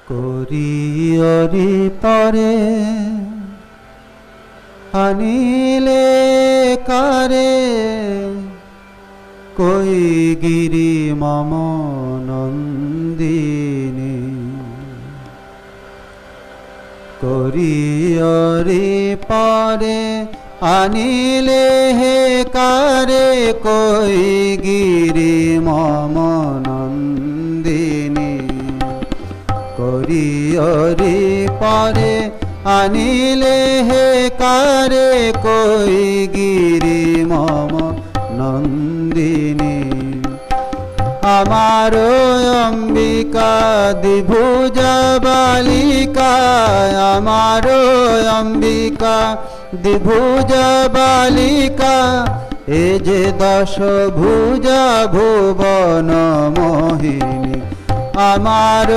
করিয়রি পরে আনিলে কারে কই গিরি মম নন্দিনী করিয়রি পরে আনিলে হে কারে কই গিরি মম নন্দিনী করিয়রি পরে আনিলে হে কারে কই গিরি মম নন্দিনী আমার অম্বিকা দ্বিভুজা বালিকা আমার অম্বিকা দ্বিভুজা বালিকা এ যে দশ ভুজা ভুবন মোহিনী আমার